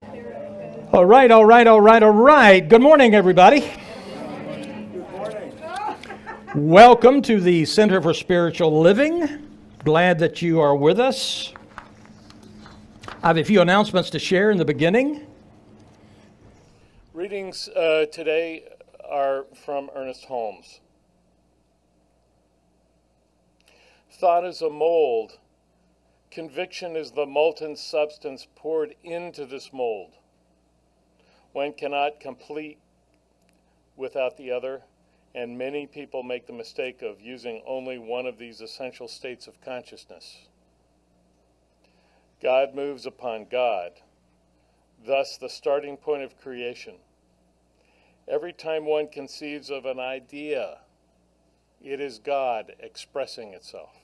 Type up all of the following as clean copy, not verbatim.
All right, all right, all right, all right. Good morning, everybody. Good morning. Welcome to the Center for Spiritual Living. Glad that you are with us. I have a few announcements to share in the beginning. Readings today are from Ernest Holmes. Thought is a mold. Conviction is the molten substance poured into this mold. One cannot complete without the other, and many people make the mistake of using only one of these essential states of consciousness. God moves upon God, thus the starting point of creation. Every time one conceives of an idea, it is God expressing itself.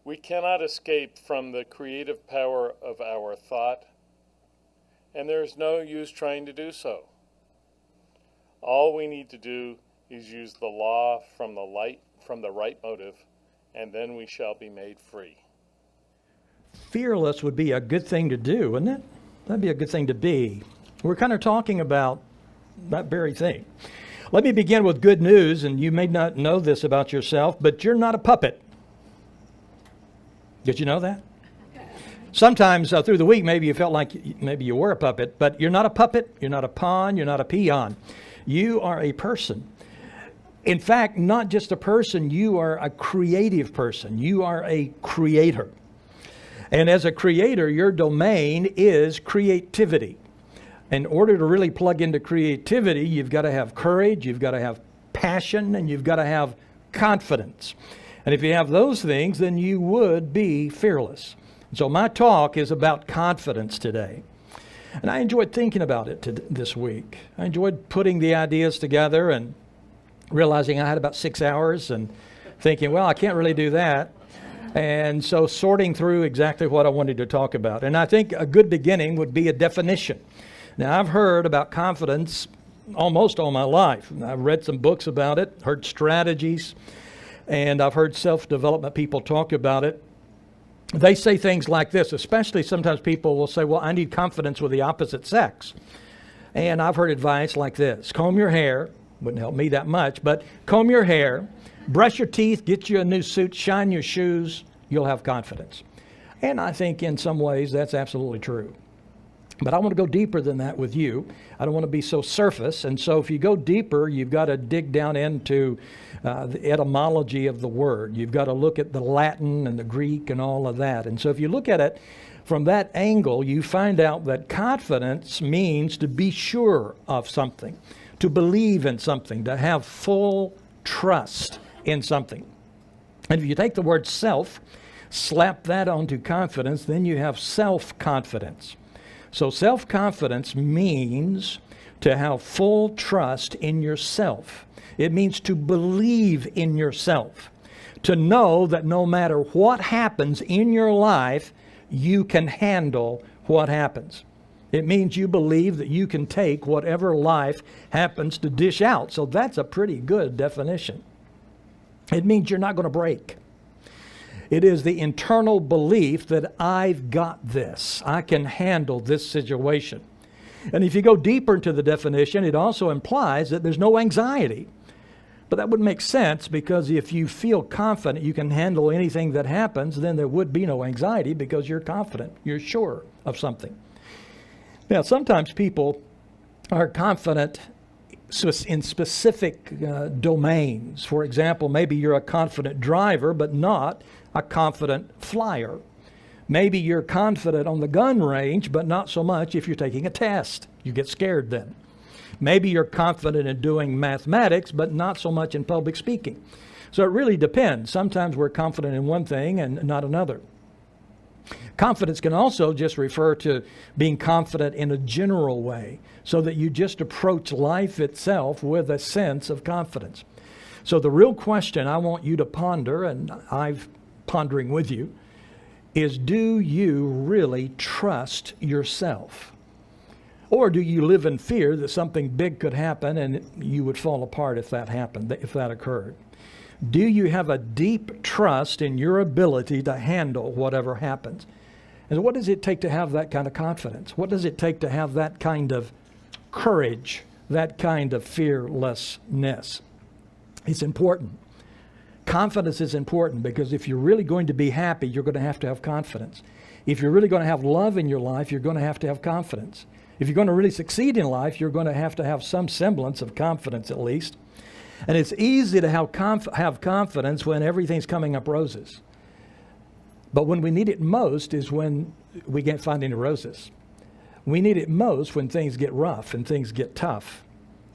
We cannot escape from the creative power of our thought, and there is no use trying to do so. All we need to do is use the law from the right motive, and then we shall be made free. Fearless would be a good thing to do, wouldn't it? That'd be a good thing to be. We're kind of talking about that very thing. Let me begin with good news, and you may not know this about yourself, but you're not a puppet. Did you know that? Sometimes through the week, maybe you felt like maybe you were a puppet, but you're not a puppet, you're not a pawn, you're not a peon. You are a person. In fact, not just a person, you are a creative person. You are a creator. And as a creator, your domain is creativity. In order to really plug into creativity, you've got to have courage, you've got to have passion, and you've got to have confidence. And if you have those things, then you would be fearless. So my talk is about confidence today. And I enjoyed thinking about it this week. I enjoyed putting the ideas together and realizing I had about 6 hours and thinking, well, I can't really do that. And so sorting through exactly what I wanted to talk about. And I think a good beginning would be a definition. Now, I've heard about confidence almost all my life. I've read some books about it, heard strategies, and I've heard self-development people talk about it. They say things like this, especially sometimes people will say, well, I need confidence with the opposite sex. And I've heard advice like this: comb your hair, wouldn't help me that much, but comb your hair, brush your teeth, get you a new suit, shine your shoes, you'll have confidence. And I think in some ways that's absolutely true. But I want to go deeper than that with you. I don't want to be so surface. And so if you go deeper, you've got to dig down into the etymology of the word. You've got to look at the Latin and the Greek and all of that. And so if you look at it from that angle, you find out that confidence means to be sure of something, to believe in something, to have full trust in something. And if you take the word self, slap that onto confidence, then you have self-confidence. So self-confidence means to have full trust in yourself. It means to believe in yourself, to know that no matter what happens in your life, you can handle what happens. It means you believe that you can take whatever life happens to dish out. So that's a pretty good definition. It means you're not going to break. It is the internal belief that I've got this. I can handle this situation. And if you go deeper into the definition, it also implies that there's no anxiety. But that wouldn't make sense, because if you feel confident you can handle anything that happens, then there would be no anxiety because you're confident. You're sure of something. Now, sometimes people are confident in specific domains. For example, maybe you're a confident driver, but not a confident flyer. Maybe you're confident on the gun range, but not so much if you're taking a test. You get scared then. Maybe you're confident in doing mathematics, but not so much in public speaking. So it really depends. Sometimes we're confident in one thing and not another. Confidence can also just refer to being confident in a general way, so that you just approach life itself with a sense of confidence. So the real question I want you to ponder, and I've pondering with you, is, do you really trust yourself? Or do you live in fear that something big could happen and you would fall apart if that happened, if that occurred? Do you have a deep trust in your ability to handle whatever happens? And what does it take to have that kind of confidence? What does it take to have that kind of courage, that kind of fearlessness? It's important. Confidence is important because if you're really going to be happy, you're going to have confidence. If you're really going to have love in your life, you're going to have confidence. If you're going to really succeed in life, you're going to have some semblance of confidence at least. And it's easy to have confidence when everything's coming up roses. But when we need it most is when we can't find any roses. We need it most when things get rough and things get tough.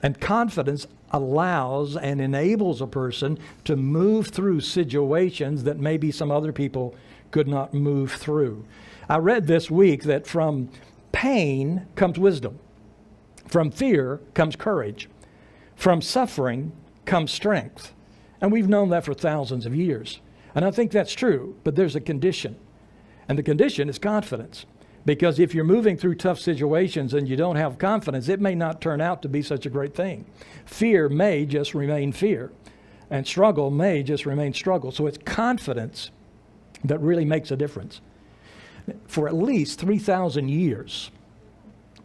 And confidence allows and enables a person to move through situations that maybe some other people could not move through. I read this week that from pain comes wisdom. From fear comes courage. From suffering comes strength. And we've known that for thousands of years. And I think that's true, but there's a condition. And the condition is confidence. Because if you're moving through tough situations and you don't have confidence, it may not turn out to be such a great thing. Fear may just remain fear, and struggle may just remain struggle. So it's confidence that really makes a difference. For at least 3,000 years,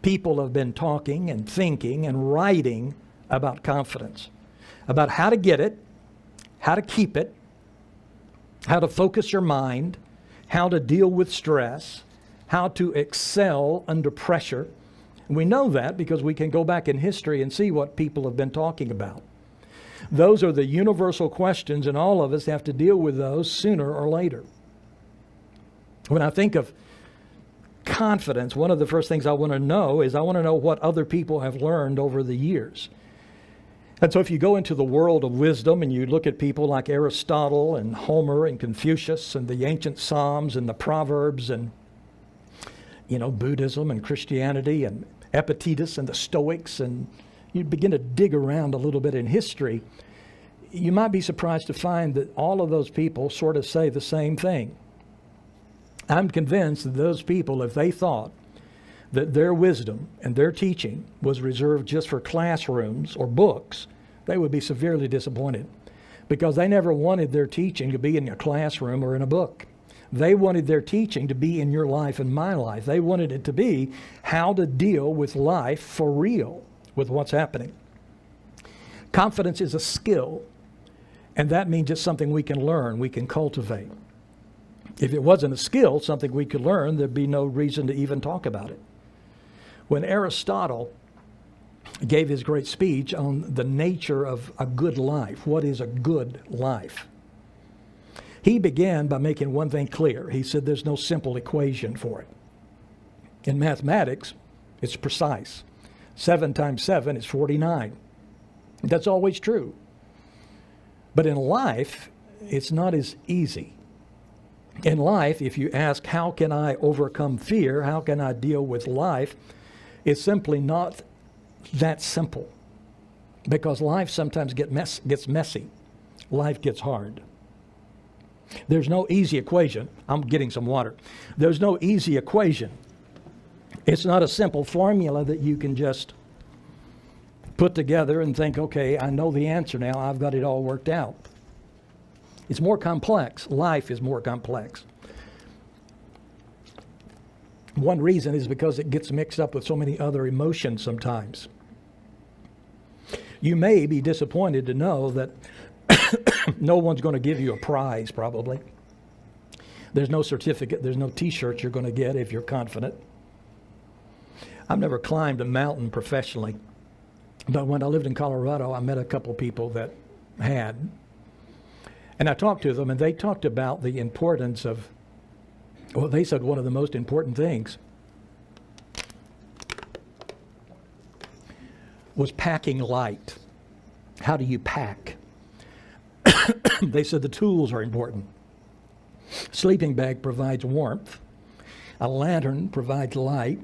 people have been talking and thinking and writing about confidence, about how to get it, how to keep it, how to focus your mind, how to deal with stress, how to excel under pressure. And we know that because we can go back in history and see what people have been talking about. Those are the universal questions, and all of us have to deal with those sooner or later. When I think of confidence, one of the first things I want to know is I want to know what other people have learned over the years. And so if you go into the world of wisdom and you look at people like Aristotle and Homer and Confucius and the ancient Psalms and the Proverbs and Buddhism and Christianity and Epictetus and the Stoics, and you begin to dig around a little bit in history, you might be surprised to find that all of those people sort of say the same thing. I'm convinced that those people, if they thought that their wisdom and their teaching was reserved just for classrooms or books, they would be severely disappointed because they never wanted their teaching to be in a classroom or in a book. They wanted their teaching to be in your life and my life. They wanted it to be how to deal with life for real, with what's happening. Confidence is a skill, and that means it's something we can learn, we can cultivate. If it wasn't a skill, something we could learn, there'd be no reason to even talk about it. When Aristotle gave his great speech on the nature of a good life, what is a good life? He began by making one thing clear. He said there's no simple equation for it. In mathematics, it's precise. 7 times 7 is 49. That's always true. But in life, it's not as easy. In life, if you ask, how can I overcome fear? How can I deal with life? It's simply not that simple. Because life sometimes gets messy. Life gets hard. There's no easy equation. I'm getting some water. There's no easy equation. It's not a simple formula that you can just put together and think, okay, I know the answer now. I've got it all worked out. It's more complex. Life is more complex. One reason is because it gets mixed up with so many other emotions sometimes. You may be disappointed to know that no one's going to give you a prize, probably. There's no certificate. There's no T-shirt you're going to get if you're confident. I've never climbed a mountain professionally. But when I lived in Colorado, I met a couple people that had. And I talked to them, and they talked about the importance of, well, they said one of the most important things was packing light. How do you pack? They said the tools are important. Sleeping bag provides warmth. A lantern provides light.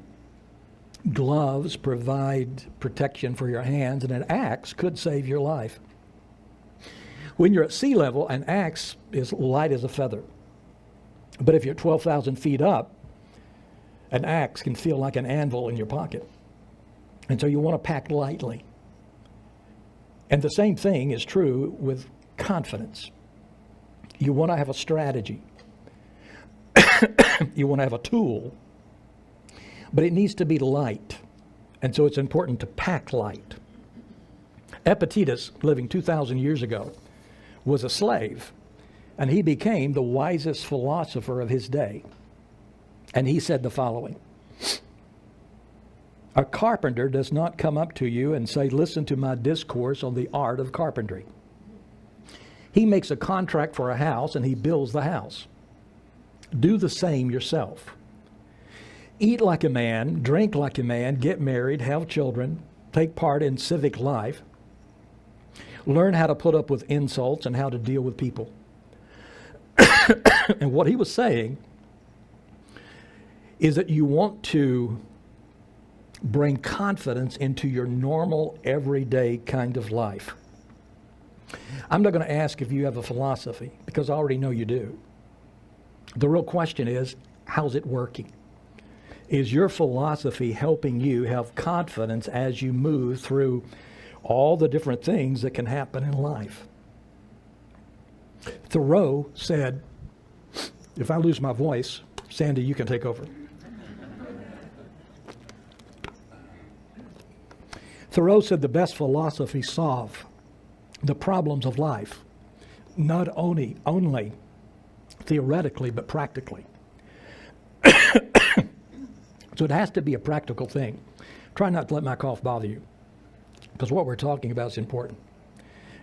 Gloves provide protection for your hands, and an axe could save your life. When you're at sea level, an axe is light as a feather. But if you're 12,000 feet up, an axe can feel like an anvil in your pocket. And so you want to pack lightly. And the same thing is true with confidence. You want to have a strategy. You want to have a tool, but it needs to be light. And so it's important to pack light. Epictetus, living 2,000 years ago, was a slave, and he became the wisest philosopher of his day. And he said the following: a carpenter does not come up to you and say, listen to my discourse on the art of carpentry. He makes a contract for a house and he builds the house. Do the same yourself. Eat like a man, drink like a man, get married, have children, take part in civic life. Learn how to put up with insults and how to deal with people. And what he was saying is that you want to bring confidence into your normal, everyday kind of life. I'm not going to ask if you have a philosophy, because I already know you do. The real question is, how's it working? Is your philosophy helping you have confidence as you move through all the different things that can happen in life? Thoreau said, if I lose my voice, Sandy, you can take over. Thoreau said the best philosophies solve the problems of life, not only theoretically, but practically. So it has to be a practical thing. Try not to let my cough bother you, because what we're talking about is important.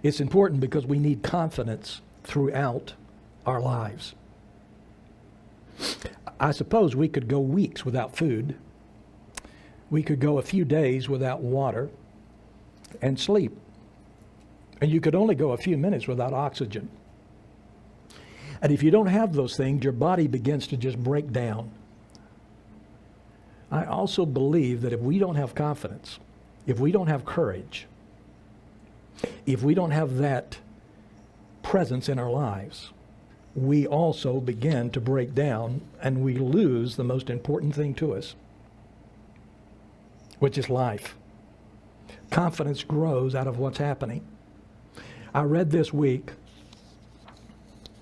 It's important because we need confidence throughout our lives. I suppose we could go weeks without food. We could go a few days without water and sleep. And you could only go a few minutes without oxygen. And if you don't have those things, your body begins to just break down. I also believe that if we don't have confidence, if we don't have courage, if we don't have that presence in our lives, we also begin to break down and we lose the most important thing to us, which is life. Confidence grows out of what's happening. I read this week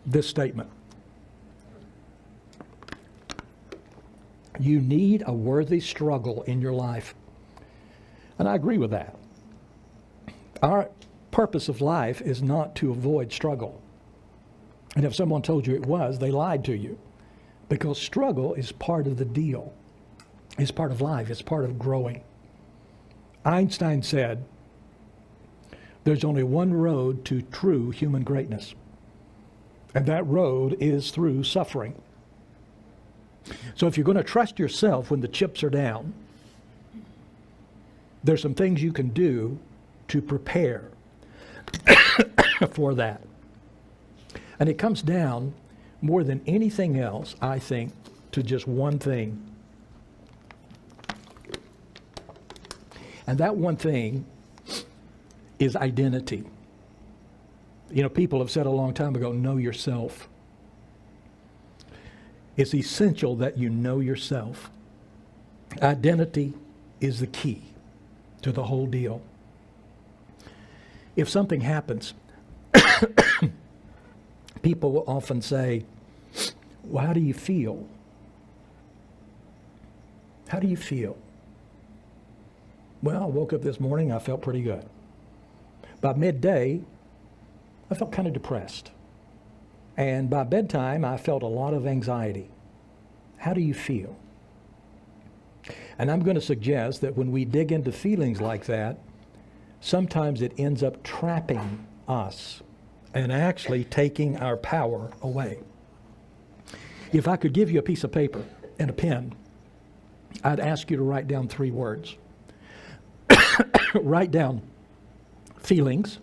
this statement: you need a worthy struggle in your life. And I agree with that. Our purpose of life is not to avoid struggle. And if someone told you it was, they lied to you. Because struggle is part of the deal. It's part of life. It's part of growing. Einstein said, there's only one road to true human greatness. And that road is through suffering. So if you're going to trust yourself when the chips are down, there's some things you can do to prepare for that. And it comes down more than anything else, I think, to just one thing. And that one thing is identity. You know, people have said a long time ago, know yourself. It's essential that you know yourself. Identity is the key to the whole deal. If something happens, people will often say, well, how do you feel? How do you feel? Well, I woke up this morning, I felt pretty good. By midday, I felt kind of depressed. And by bedtime, I felt a lot of anxiety. How do you feel? And I'm going to suggest that when we dig into feelings like that, sometimes it ends up trapping us and actually taking our power away. If I could give you a piece of paper and a pen, I'd ask you to write down 3 words. Write down feelings,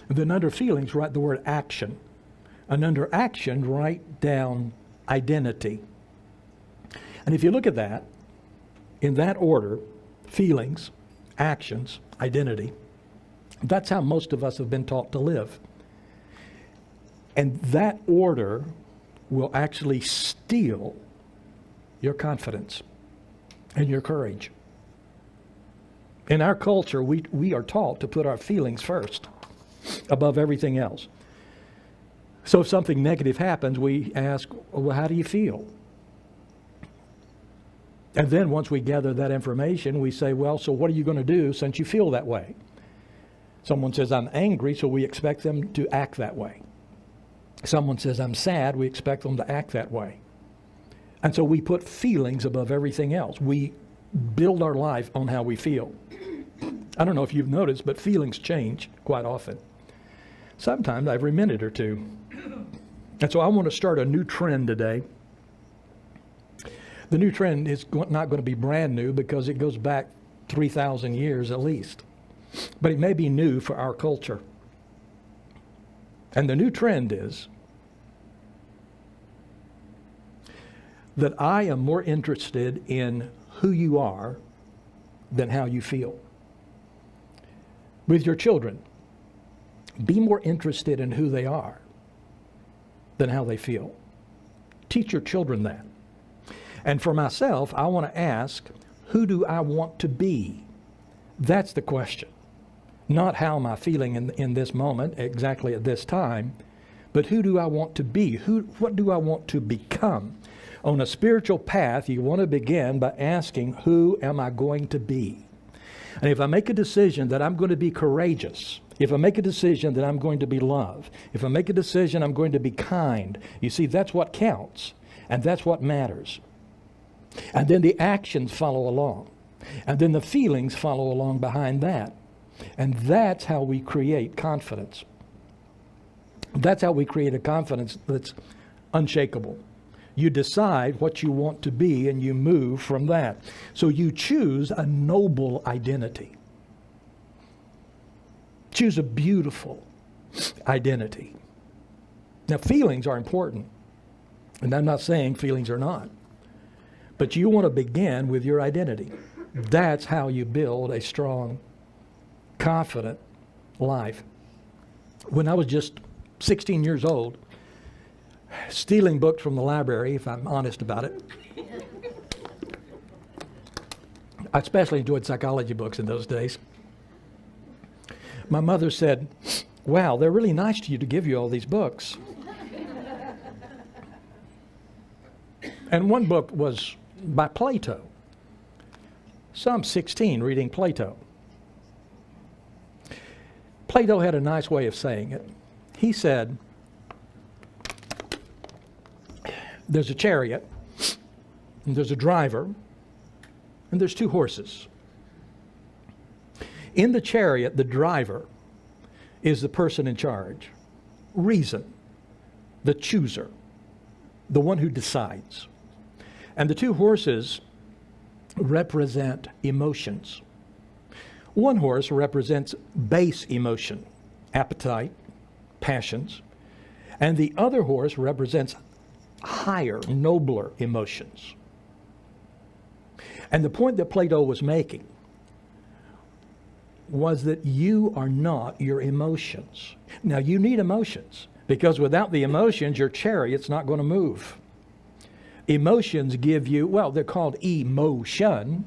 and then under feelings, write the word action. And under action, write down identity. And if you look at that, in that order, feelings, actions, identity, that's how most of us have been taught to live. And that order will actually steal your confidence and your courage. In our culture, we are taught to put our feelings first, above everything else. So if something negative happens, we ask, well, how do you feel? And then once we gather that information, we say, well, so what are you going to do since you feel that way? Someone says, I'm angry, so we expect them to act that way. Someone says, I'm sad, we expect them to act that way. And so we put feelings above everything else. We build our life on how we feel. I don't know if you've noticed, but feelings change quite often. Sometimes every minute or two. And so I want to start a new trend today. The new trend is not going to be brand new because it goes back 3,000 years at least. But it may be new for our culture. And the new trend is that I am more interested in who you are than how you feel. With your children, be more interested in who they are than how they feel. Teach your children that. And for myself, I want to ask, who do I want to be? That's the question. Not how am I feeling in this moment, exactly at this time, but who do I want to be? What do I want to become? On a spiritual path, you want to begin by asking, who am I going to be? And if I make a decision that I'm going to be courageous, if I make a decision that I'm going to be loved, if I make a decision I'm going to be kind, you see, that's what counts, and that's what matters. And then the actions follow along, and then the feelings follow along behind that. And that's how we create confidence. That's how we create a confidence that's unshakable. You decide what you want to be and you move from that. So you choose a noble identity. Choose a beautiful identity. Now, feelings are important. And I'm not saying feelings are not. But you want to begin with your identity. That's how you build a strong, confident life. When I was just 16 years old, stealing books from the library, if I'm honest about it. I especially enjoyed psychology books in those days. My mother said, wow, they're really nice to you to give you all these books. And one book was by Plato. So I'm 16 reading Plato. Plato had a nice way of saying it. He said, there's a chariot, and there's a driver, and there's two horses. In the chariot, the driver is the person in charge. Reason, the chooser, the one who decides. And the two horses represent emotions. One horse represents base emotion, appetite, passions, and the other horse represents higher, nobler emotions. And the point that Plato was making was that you are not your emotions. Now, you need emotions, because without the emotions, your chariot's not going to move. Emotions give you, well, they're called emotion.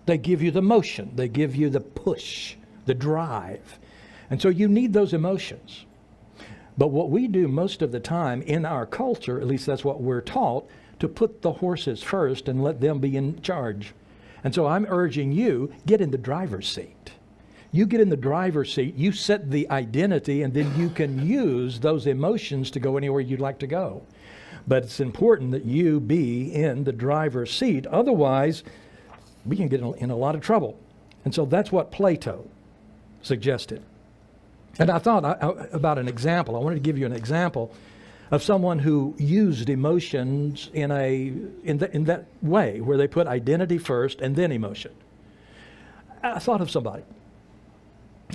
They give you the motion. They give you the push, the drive. And so you need those emotions. But what we do most of the time in our culture, at least that's what we're taught, to put the horses first and let them be in charge. And so I'm urging you, get in the driver's seat. You get in the driver's seat, you set the identity, and then you can use those emotions to go anywhere you'd like to go. But it's important that you be in the driver's seat. Otherwise, we can get in a lot of trouble. And so that's what Plato suggested. And I thought about an example. I wanted to give you an example of someone who used emotions in that way, where they put identity first and then emotion. I thought of somebody.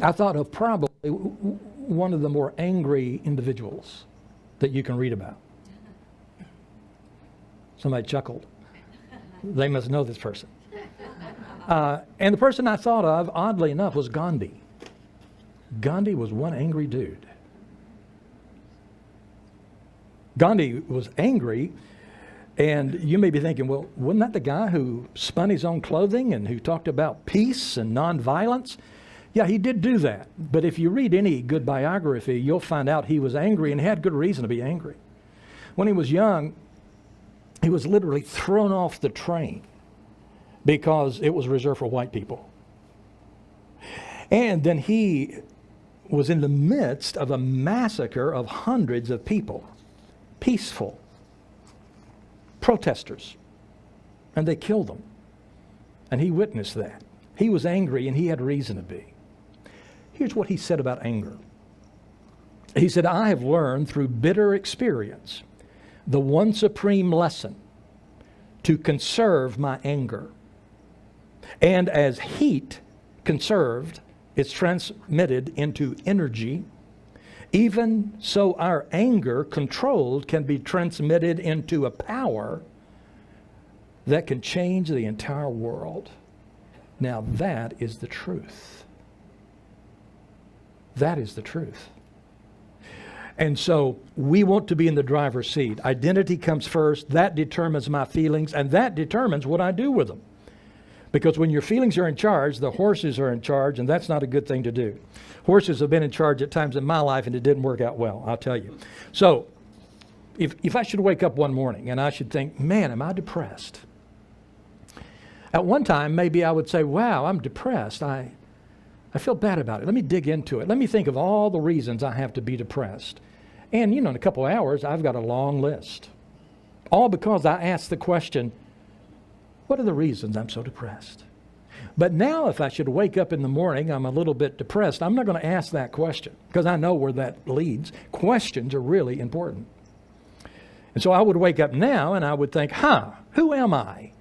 I thought of probably one of the more angry individuals that you can read about. Somebody chuckled. They must know this person. And the person I thought of, oddly enough, was Gandhi. Gandhi was one angry dude. Gandhi was angry, and you may be thinking, well, wasn't that the guy who spun his own clothing and who talked about peace and nonviolence? Yeah, he did do that. But if you read any good biography, you'll find out he was angry and had good reason to be angry. When he was young, he was literally thrown off the train because it was reserved for white people. And then he was in the midst of a massacre of hundreds of people, peaceful protesters, and they killed them. And he witnessed that. He was angry, and he had reason to be. Here's what he said about anger. He said, I have learned through bitter experience the one supreme lesson: to conserve my anger. And as heat conserved, it's transmitted into energy. Even so, our anger controlled can be transmitted into a power that can change the entire world. Now that is the truth. That is the truth. And so we want to be in the driver's seat. Identity comes first. That determines my feelings, and that determines what I do with them. Because when your feelings are in charge, the horses are in charge, and that's not a good thing to do. Horses have been in charge at times in my life, and it didn't work out well, I'll tell you. So if I should wake up one morning and I should think, man, am I depressed? At one time, maybe I would say, wow, I'm depressed. I feel bad about it. Let me dig into it. Let me think of all the reasons I have to be depressed. And, in a couple of hours, I've got a long list. All because I asked the question, what are the reasons I'm so depressed? But now if I should wake up in the morning, I'm a little bit depressed, I'm not going to ask that question because I know where that leads. Questions are really important. And so I would wake up now and I would think, who am I?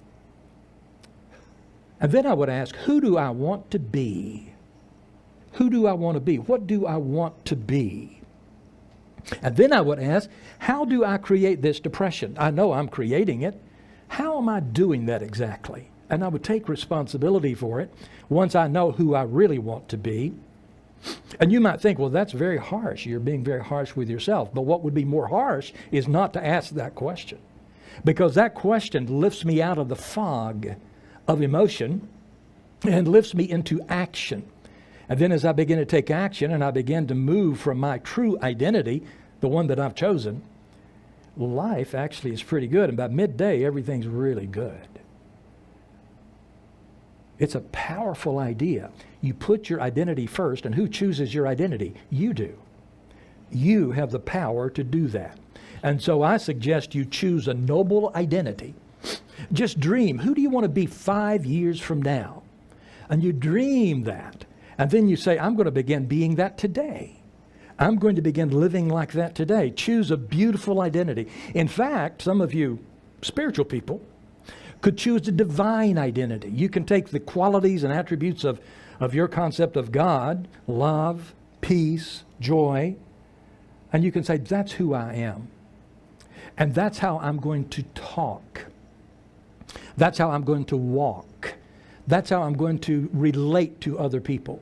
And then I would ask, who do I want to be? Who do I want to be? What do I want to be? And then I would ask, how do I create this depression? I know I'm creating it. How am I doing that exactly? And I would take responsibility for it once I know who I really want to be. And you might think, well, that's very harsh. You're being very harsh with yourself. But what would be more harsh is not to ask that question. Because that question lifts me out of the fog of emotion and lifts me into action. And then as I begin to take action and I begin to move from my true identity, the one that I've chosen, life actually is pretty good. And by midday, everything's really good. It's a powerful idea. You put your identity first, and who chooses your identity? You do. You have the power to do that. And so I suggest you choose a noble identity. Just dream, who do you want to be 5 years from now? And you dream that. And then you say, I'm going to begin being that today. I'm going to begin living like that today. Choose a beautiful identity. In fact, some of you spiritual people could choose a divine identity. You can take the qualities and attributes of your concept of God, love, peace, joy, and you can say, that's who I am. And that's how I'm going to talk. That's how I'm going to walk. That's how I'm going to relate to other people.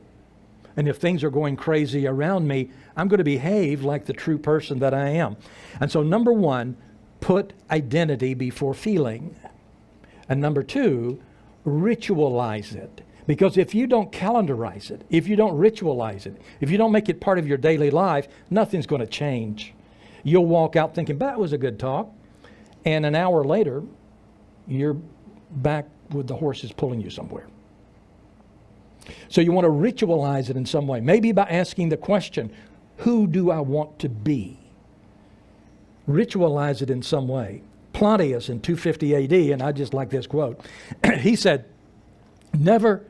And if things are going crazy around me, I'm going to behave like the true person that I am. And so number one, put identity before feeling. And number two, ritualize it. Because if you don't calendarize it, if you don't ritualize it, if you don't make it part of your daily life, nothing's going to change. You'll walk out thinking, that was a good talk. And an hour later, you're back with the horses pulling you somewhere. So you want to ritualize it in some way. Maybe by asking the question, who do I want to be? Ritualize it in some way. Plotinus in 250 AD, and I just like this quote, he said, never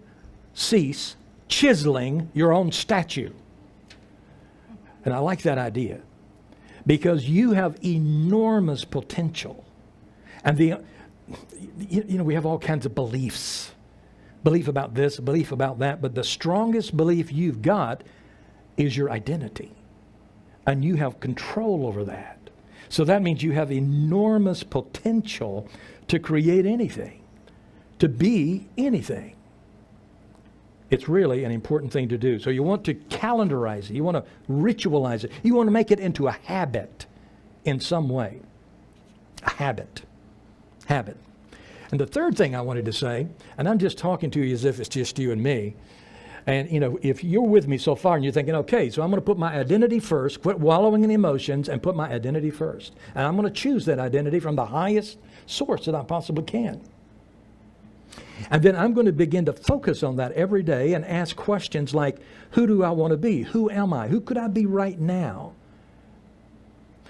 cease chiseling your own statue. And I like that idea because you have enormous potential. And we have all kinds of beliefs. Belief about this, belief about that, but the strongest belief you've got is your identity. And you have control over that. So that means you have enormous potential to create anything, to be anything. It's really an important thing to do. So you want to calendarize it. You want to ritualize it. You want to make it into a habit in some way. A habit. Habit. And the third thing I wanted to say, and I'm just talking to you as if it's just you and me. And, if you're with me so far and you're thinking, okay, so I'm going to put my identity first, quit wallowing in emotions and put my identity first. And I'm going to choose that identity from the highest source that I possibly can. And then I'm going to begin to focus on that every day and ask questions like, who do I want to be? Who am I? Who could I be right now?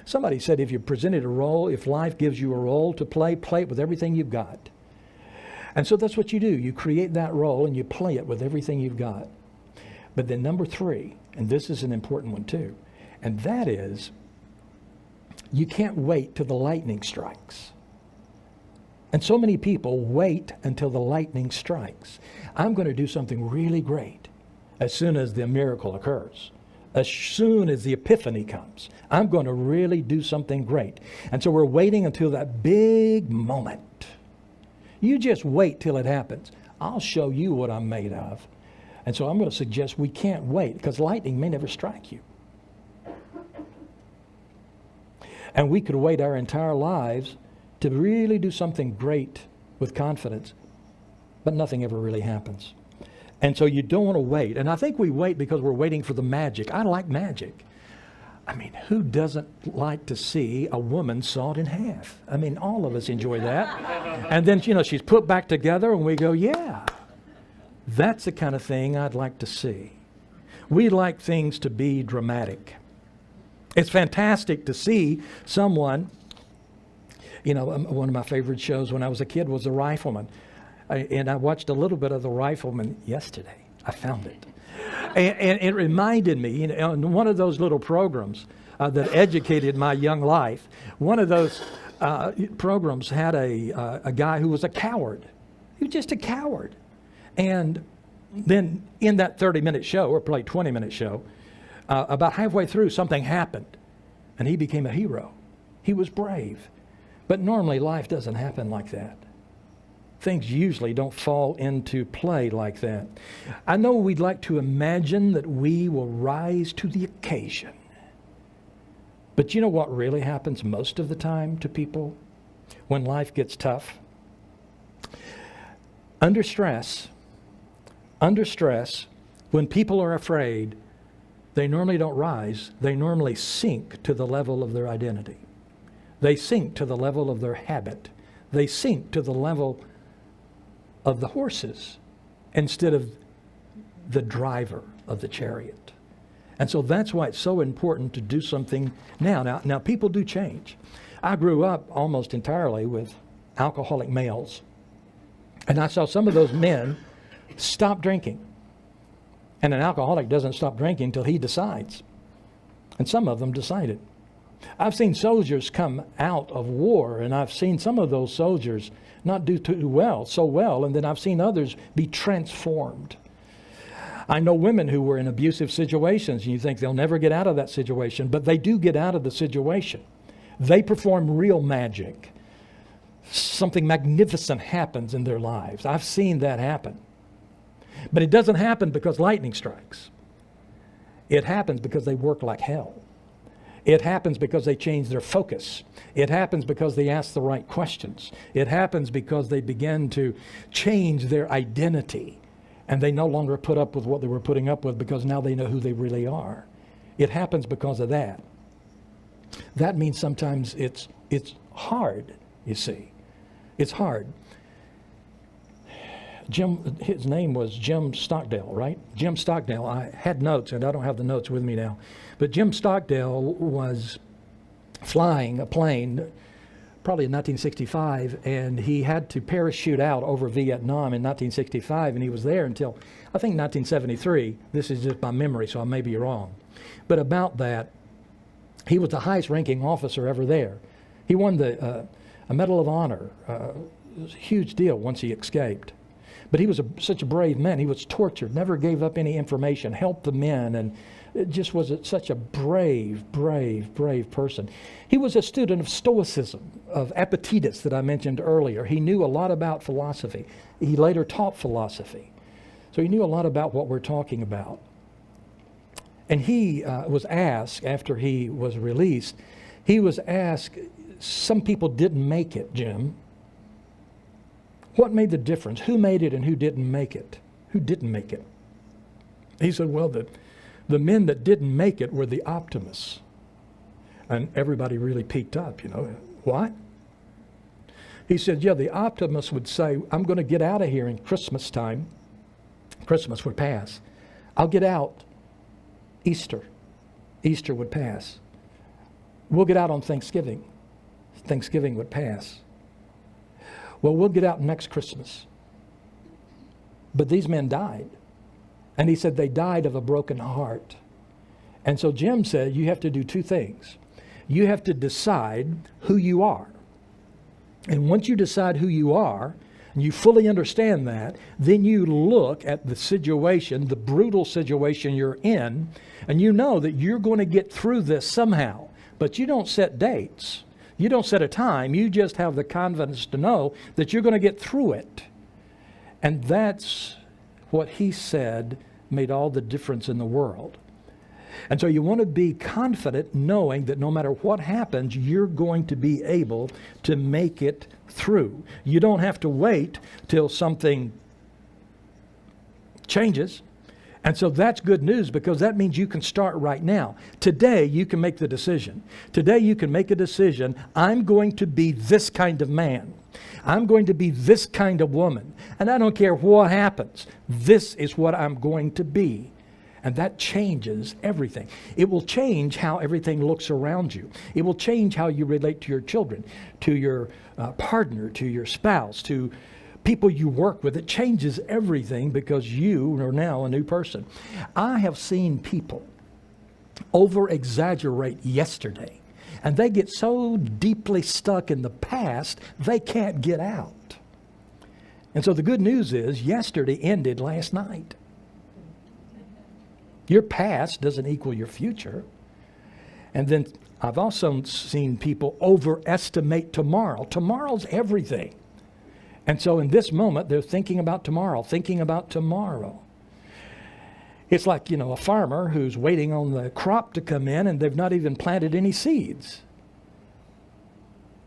Somebody said if you're presented a role, if life gives you a role to play, play it with everything you've got. And so that's what you do. You create that role and you play it with everything you've got. But then number 3, and this is an important one too, and that is you can't wait till the lightning strikes. And so many people wait until the lightning strikes. I'm going to do something really great as soon as the miracle occurs. As soon as the epiphany comes, I'm going to really do something great. And so we're waiting until that big moment. You just wait till it happens. I'll show you what I'm made of. And so I'm going to suggest we can't wait because lightning may never strike you. And we could wait our entire lives to really do something great with confidence, but nothing ever really happens. And so you don't want to wait. And I think we wait because we're waiting for the magic. I like magic. I mean, who doesn't like to see a woman sawed in half? I mean, all of us enjoy that. And then, she's put back together and we go, yeah, that's the kind of thing I'd like to see. We like things to be dramatic. It's fantastic to see someone, one of my favorite shows when I was a kid was The Rifleman. And I watched a little bit of The Rifleman yesterday. I found it. And it reminded me, in one of those little programs that educated my young life, one of those programs had a guy who was a coward. He was just a coward. And then in that 30-minute show, or probably 20-minute show, about halfway through, something happened. And he became a hero. He was brave. But normally life doesn't happen like that. Things usually don't fall into play like that. I know we'd like to imagine that we will rise to the occasion. But you know what really happens most of the time to people when life gets tough? Under stress, when people are afraid, they normally don't rise. They normally sink to the level of their identity. They sink to the level of their habit. They sink to the level of the horses instead of the driver of the chariot. And so that's why it's so important to do something now. Now people do change. I grew up almost entirely with alcoholic males. And I saw some of those men stop drinking. And an alcoholic doesn't stop drinking until he decides. And some of them decided. I've seen soldiers come out of war, and I've seen some of those soldiers not do so well, and then I've seen others be transformed. I know women who were in abusive situations, and you think they'll never get out of that situation, but they do get out of the situation. They perform real magic. Something magnificent happens in their lives. I've seen that happen. But it doesn't happen because lightning strikes. It happens because they work like hell. It happens because they change their focus. It happens because they ask the right questions. It happens because they begin to change their identity. And they no longer put up with what they were putting up with because now they know who they really are. It happens because of that. That means sometimes it's hard, you see. It's hard. His name was Jim Stockdale, right? Jim Stockdale. I had notes, and I don't have the notes with me now. But Jim Stockdale was flying a plane probably in 1965, and he had to parachute out over Vietnam in 1965, and he was there until, I think, 1973. This is just my memory, so I may be wrong. But about that, he was the highest-ranking officer ever there. He won a Medal of Honor. It was a huge deal once he escaped. But he was such a brave man. He was tortured, never gave up any information, helped the men, and it just was such a brave person. He was a student of Stoicism, of Epictetus that I mentioned earlier. He knew a lot about philosophy. He later taught philosophy. So he knew a lot about what we're talking about. And he was asked, after he was released, he was asked, some people didn't make it, Jim. What made the difference? Who made it and who didn't make it? Who didn't make it? He said, well, the men that didn't make it were the optimists. And everybody really peaked up, What? He said, yeah, the optimist would say, I'm going to get out of here in Christmas time. Christmas would pass. I'll get out Easter. Easter would pass. We'll get out on Thanksgiving. Thanksgiving would pass. Well, we'll get out next Christmas. But these men died. And he said they died of a broken heart. And so Jim said, you have to do two things. You have to decide who you are. And once you decide who you are, and you fully understand that, then you look at the situation, the brutal situation you're in, and you know that you're going to get through this somehow. But you don't set dates. You don't set a time. You just have the confidence to know that you're going to get through it. And that's what he said made all the difference in the world. And so you want to be confident knowing that no matter what happens, you're going to be able to make it through. You don't have to wait till something changes. And so that's good news, because that means you can start right now. Today, you can make the decision. Today, you can make a decision. I'm going to be this kind of man. I'm going to be this kind of woman. And I don't care what happens. This is what I'm going to be. And that changes everything. It will change how everything looks around you. It will change how you relate to your children, to your partner, to your spouse, to people you work with. It changes everything because you are now a new person. I have seen people over-exaggerate yesterday, and they get so deeply stuck in the past, they can't get out. And so the good news is yesterday ended last night. Your past doesn't equal your future. And then I've also seen people overestimate tomorrow. Tomorrow's everything. And so in this moment, they're thinking about tomorrow, thinking about tomorrow. It's like, a farmer who's waiting on the crop to come in and they've not even planted any seeds.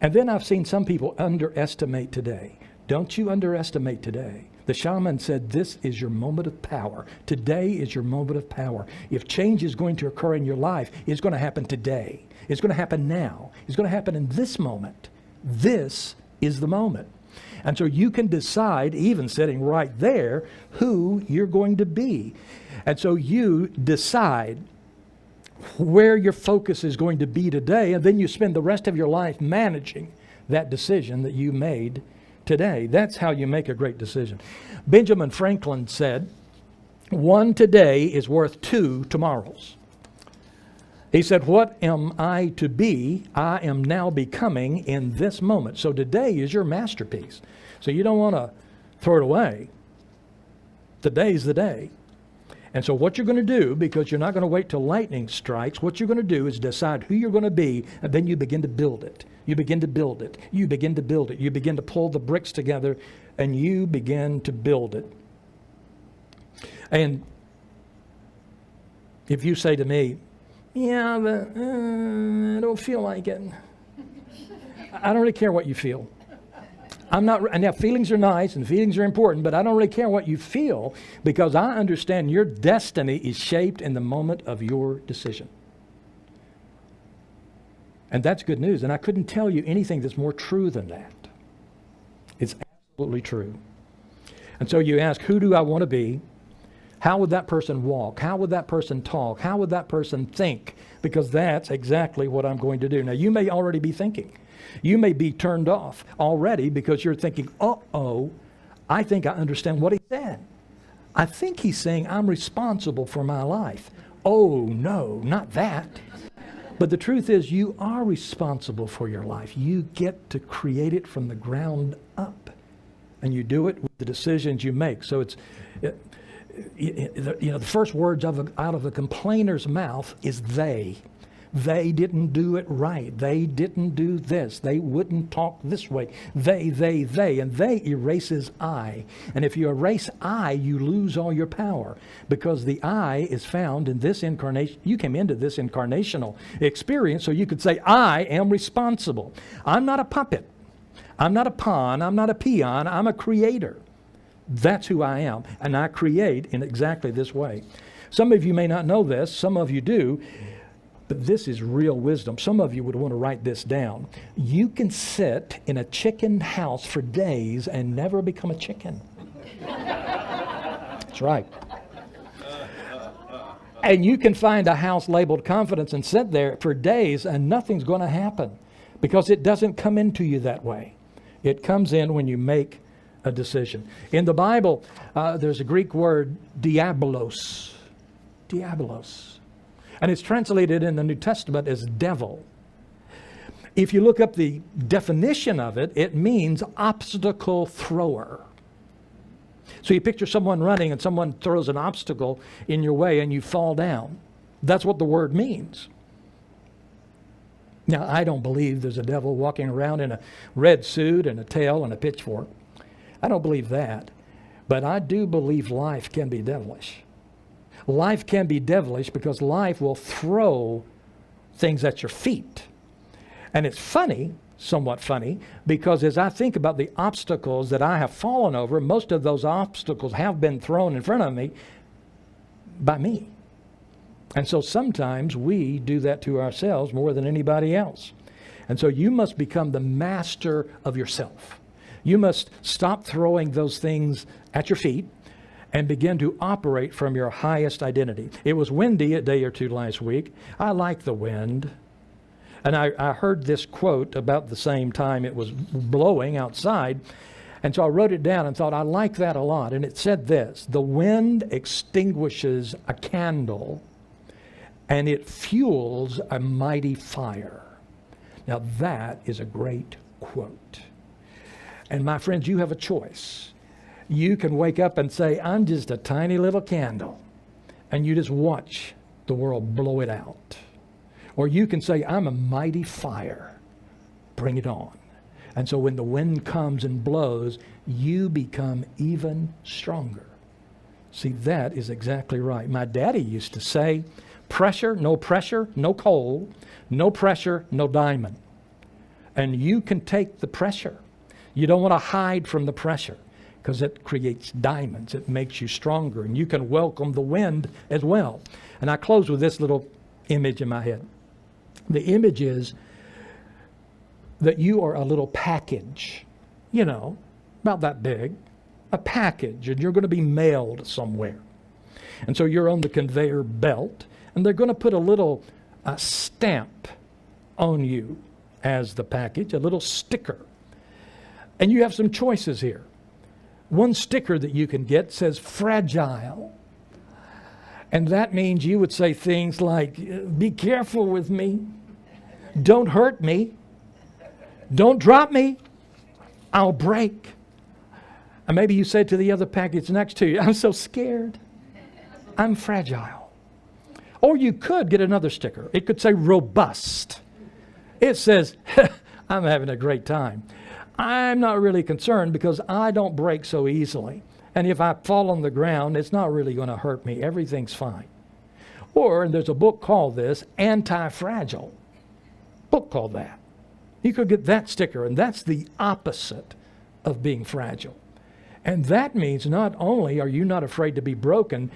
And then I've seen some people underestimate today. Don't you underestimate today. The shaman said, this is your moment of power. Today is your moment of power. If change is going to occur in your life, it's going to happen today. It's going to happen now. It's going to happen in this moment. This is the moment. And so you can decide, even sitting right there, who you're going to be. And so you decide where your focus is going to be today, and then you spend the rest of your life managing that decision that you made today. That's how you make a great decision. Benjamin Franklin said, one today is worth two tomorrows. He said, what am I to be? I am now becoming in this moment. So today is your masterpiece. So you don't want to throw it away. Today's the day. And so what you're going to do, because you're not going to wait till lightning strikes, what you're going to do is decide who you're going to be, and then you begin to build it. You begin to build it. You begin to build it. You begin to pull the bricks together, and you begin to build it. And if you say to me, yeah, but I don't feel like it. I don't really care what you feel. And now feelings are nice and feelings are important, but I don't really care what you feel, because I understand your destiny is shaped in the moment of your decision. And that's good news. And I couldn't tell you anything that's more true than that. It's absolutely true. And so you ask, who do I want to be? How would that person walk? How would that person talk? How would that person think? Because that's exactly what I'm going to do. Now, you may already be thinking. You may be turned off already because you're thinking, uh-oh, I think I understand what he said. I think he's saying I'm responsible for my life. Oh, no, not that. But the truth is, you are responsible for your life. You get to create it from the ground up. And you do it with the decisions you make. So it's, the first words out of the complainer's mouth is they. They didn't do it right. They didn't do this. They wouldn't talk this way. They. And they erases I. And if you erase I, you lose all your power, because the I is found in this incarnation. You came into this incarnational experience so you could say, I am responsible. I'm not a puppet. I'm not a pawn. I'm not a peon. I'm a creator. That's who I am. And I create in exactly this way. Some of you may not know this. Some of you do. But this is real wisdom. Some of you would want to write this down. You can sit in a chicken house for days and never become a chicken. That's right. And you can find a house labeled confidence and sit there for days and nothing's going to happen because it doesn't come into you that way. It comes in when you make a decision. In the Bible, there's a Greek word, diabolos. Diabolos. And it's translated in the New Testament as devil. If you look up the definition of it, it means obstacle thrower. So you picture someone running and someone throws an obstacle in your way and you fall down. That's what the word means. Now, I don't believe there's a devil walking around in a red suit and a tail and a pitchfork. I don't believe that. But I do believe life can be devilish. Life can be devilish because life will throw things at your feet. And it's funny, somewhat funny, because as I think about the obstacles that I have fallen over, most of those obstacles have been thrown in front of me by me. And so sometimes we do that to ourselves more than anybody else. And so you must become the master of yourself. You must stop throwing those things at your feet and begin to operate from your highest identity. It was windy a day or two last week. I like the wind. And I heard this quote about the same time it was blowing outside. And so I wrote it down and thought, I like that a lot. And it said this: the wind extinguishes a candle and it fuels a mighty fire. Now that is a great quote. And my friends, you have a choice. You can wake up and say, I'm just a tiny little candle. And you just watch the world blow it out. Or you can say, I'm a mighty fire. Bring it on. And so when the wind comes and blows, you become even stronger. See, that is exactly right. My daddy used to say, pressure, no coal, no pressure, no diamond. And you can take the pressure. You don't want to hide from the pressure because it creates diamonds. It makes you stronger, and you can welcome the wind as well. And I close with this little image in my head. The image is that you are a little package, about that big, a package, and you're going to be mailed somewhere. And so you're on the conveyor belt, and they're going to put a little stamp on you as the package, a little sticker. And you have some choices here. One sticker that you can get says fragile. And that means you would say things like, be careful with me. Don't hurt me. Don't drop me. I'll break. And maybe you say to the other package next to you, I'm so scared. I'm fragile. Or you could get another sticker. It could say robust. It says, I'm having a great time. I'm not really concerned because I don't break so easily. And if I fall on the ground, it's not really going to hurt me. Everything's fine. Or, and there's a book called this, Anti-Fragile. Book called that. You could get that sticker, and that's the opposite of being fragile. And that means not only are you not afraid to be broken,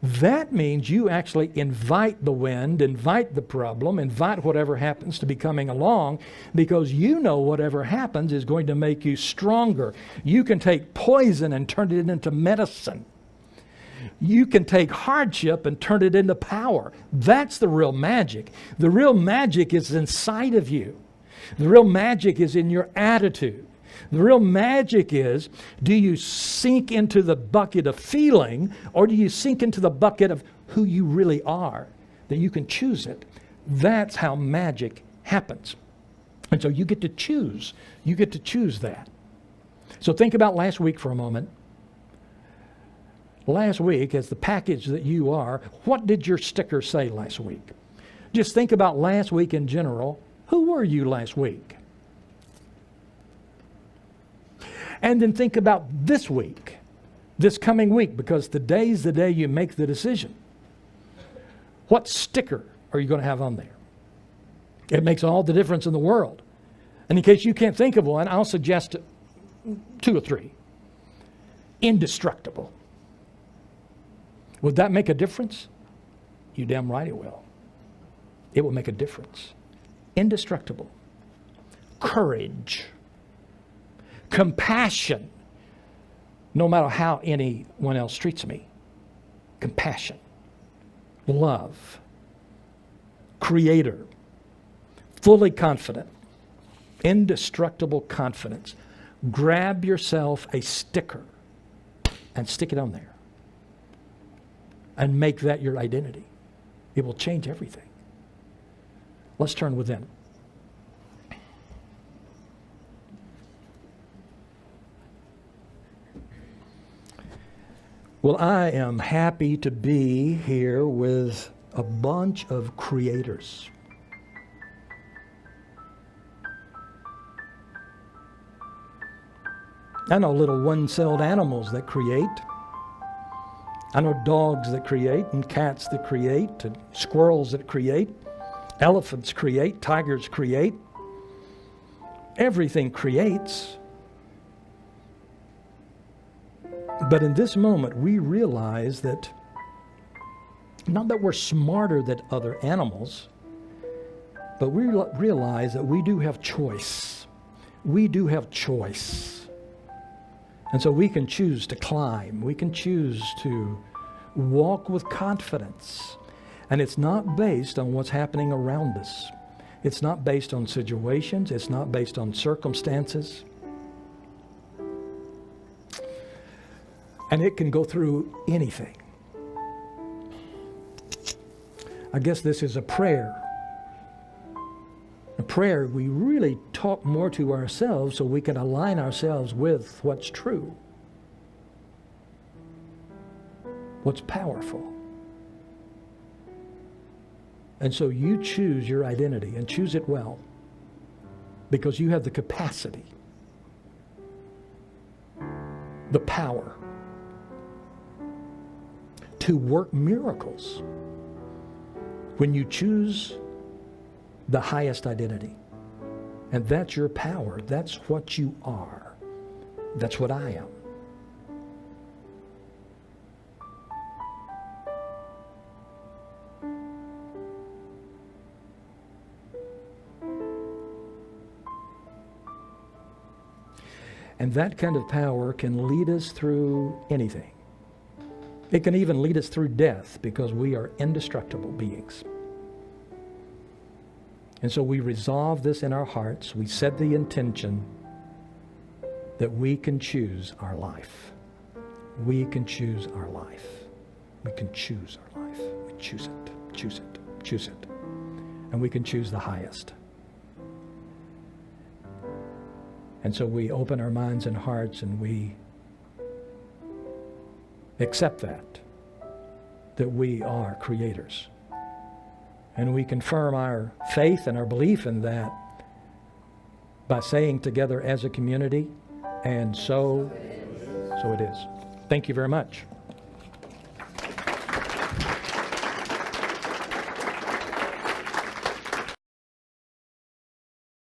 that means you actually invite the wind, invite the problem, invite whatever happens to be coming along, because you know whatever happens is going to make you stronger. You can take poison and turn it into medicine. You can take hardship and turn it into power. That's the real magic. The real magic is inside of you. The real magic is in your attitude. The real magic is, do you sink into the bucket of feeling, or do you sink into the bucket of who you really are, that you can choose it? That's how magic happens. And so you get to choose. You get to choose that. So think about last week for a moment. Last week, as the package that you are, what did your sticker say last week? Just think about last week in general. Who were you last week? And then think about this week, this coming week, because today's the day you make the decision. What sticker are you going to have on there? It makes all the difference in the world. And in case you can't think of one, I'll suggest 2 or 3. Indestructible. Would that make a difference? You damn right it will. It will make a difference. Indestructible. Courage. Compassion. No matter how anyone else treats me. Compassion. Love. Creator. Fully confident. Indestructible confidence. Grab yourself a sticker and stick it on there. And make that your identity. It will change everything. Let's turn within. Well, I am happy to be here with a bunch of creators. I know little one-celled animals that create. I know dogs that create, and cats that create, and squirrels that create, elephants create, tigers create. Everything creates. But in this moment, we realize that, not that we're smarter than other animals, but we realize that we do have choice. We do have choice. And so we can choose to climb. We can choose to walk with confidence. And it's not based on what's happening around us. It's not based on situations. It's not based on circumstances. And it can go through anything. I guess this is a prayer. A prayer, we really talk more to ourselves so we can align ourselves with what's true, what's powerful. And so you choose your identity and choose it well, because you have the capacity, the power to work miracles when you choose the highest identity. And that's your power. That's what you are. That's what I am. And that kind of power can lead us through anything. It can even lead us through death, because we are indestructible beings. And so we resolve this in our hearts. We set the intention that we can choose our life. We can choose our life. We can choose our life. We choose it, choose it, choose it. And we can choose the highest. And so we open our minds and hearts and we accept that we are creators. And we confirm our faith and our belief in that by saying together as a community, and so it is. Thank you very much.